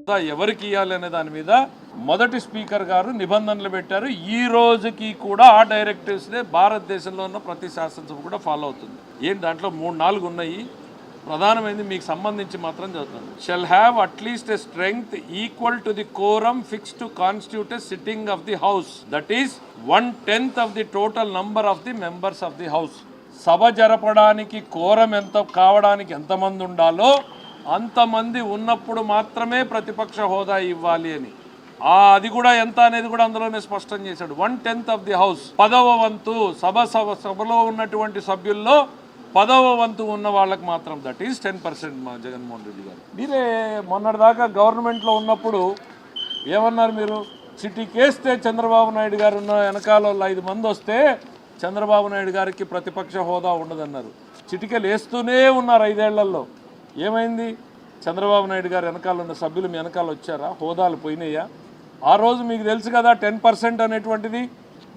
అంతా ఎవరికి ఇవ్వాలి అనే దాని మీద మొదటి స్పీకర్ గారు నిబంధనలు పెట్టారు. ఈ రోజుకి కూడా ఆ డైరెక్టివ్స్నే భారతదేశంలో ఉన్న ప్రతి శాసనసభ కూడా ఫాలో అవుతుంది. ఏంటి దాంట్లో 3-4 ఉన్నాయి. ప్రధానమైనది మీకు సంబంధించి మాత్రం చదువుతాను. Shall have at least a strength equal to the quorum fixed to constitute a sitting of the house, that is 1/10 of the total number of the members of the house. సభ జరపడానికి కోరం ఎంత కావడానికి ఎంతమంది ఉండాలో అంతమంది ఉన్నప్పుడు మాత్రమే ప్రతిపక్ష హోదా ఇవ్వాలి అని. అది కూడా ఎంత అనేది కూడా అందులోనే స్పష్టం చేశాడు. 1/10 ఆఫ్ ది హౌస్, 10వ వంతు సభలో ఉన్నటువంటి సభ్యుల్లో 10వ వంతు ఉన్న వాళ్ళకి మాత్రం, దట్ ఈస్ 10%. మా జగన్మోహన్ రెడ్డి గారు మీరే మొన్నటిదాకా గవర్నమెంట్లో ఉన్నప్పుడు ఏమన్నారు మీరు? సిటీకేస్తే చంద్రబాబు నాయుడు గారు ఉన్న వెనకాల 5 మంది వస్తే చంద్రబాబు నాయుడు గారికి ప్రతిపక్ష హోదా ఉండదన్నారు. చిటికలు వేస్తూనే ఉన్నారు 5 ఏళ్లలో. ఏమైంది? చంద్రబాబు నాయుడు గారు వెనకాల ఉన్న సభ్యులు మీ వెనకాల వచ్చారా? హోదాలు పోయినాయా? ఆ రోజు మీకు తెలుసు కదా 10% అనేటువంటిది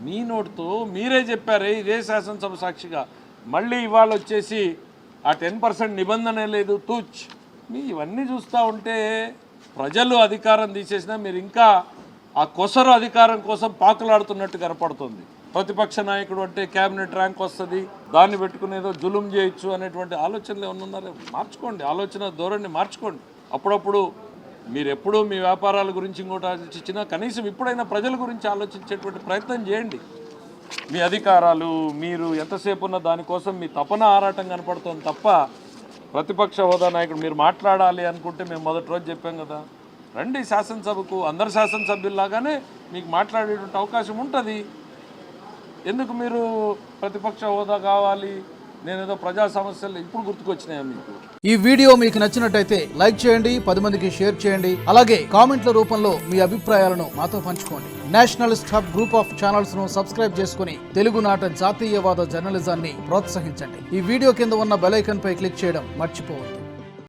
మీ నోటుతో మీరే చెప్పారే ఇదే శాసనసభ సాక్షిగా. మళ్ళీ ఇవాళ వచ్చేసి ఆ 10% నిబంధన లేదు తూచ్. మీ ఇవన్నీ చూస్తూ ఉంటే ప్రజలు అధికారం తీసేసినా మీరు ఇంకా ఆ కొసరు అధికారం కోసం పాకులాడుతున్నట్టు కనపడుతుంది. ప్రతిపక్ష నాయకుడు అంటే క్యాబినెట్ ర్యాంక్ వస్తుంది, దాన్ని పెట్టుకునేదో జులుం చేయొచ్చు అనేటువంటి ఆలోచనలు ఏమన్నా ఉన్నారో మార్చుకోండి. ఆలోచన ధోరణి మార్చుకోండి. అప్పుడప్పుడు మీరు ఎప్పుడూ మీ వ్యాపారాల గురించి ఇంకోటి ఆలోచించినా కనీసం ఇప్పుడైనా ప్రజల గురించి ఆలోచించేటువంటి ప్రయత్నం చేయండి. మీ అధికారాలు మీరు ఎంతసేపు ఉన్న దానికోసం మీ తపన ఆరాటం కనపడుతుంది తప్ప ప్రతిపక్ష హోదా నాయకుడు మీరు మాట్లాడాలి అనుకుంటే మేము మొదటి రోజు చెప్పాం కదా, రండి శాసనసభకు, అందరు శాసనసభ్యుల్లాగానే మీకు మాట్లాడేటువంటి అవకాశం ఉంటుంది. ఎందుకు మీరు ప్రతిపక్ష హోదా కావాలి, నేనేదో ప్రజా సమస్యలు ఇప్పుడు గుర్తుకొచ్చినాయా మీకు? ఈ వీడియో మీకు నచ్చినట్టయితే లైక్ చేయండి, 10 మందికి షేర్ చేయండి. అలాగే కామెంట్ల రూపంలో మీ అభిప్రాయాలను మాతో పంచుకోండి. Nationalist hub group of channels ను సబ్స్క్రైబ్ చేసుకుని తెలుగునాట జాతీయవాద జర్నలిజాన్ని ప్రోత్సహించండి. ఈ వీడియో కింద ఉన్న బెల్ ఐకాన్ పై క్లిక్ చేయడం మర్చిపోవద్దు.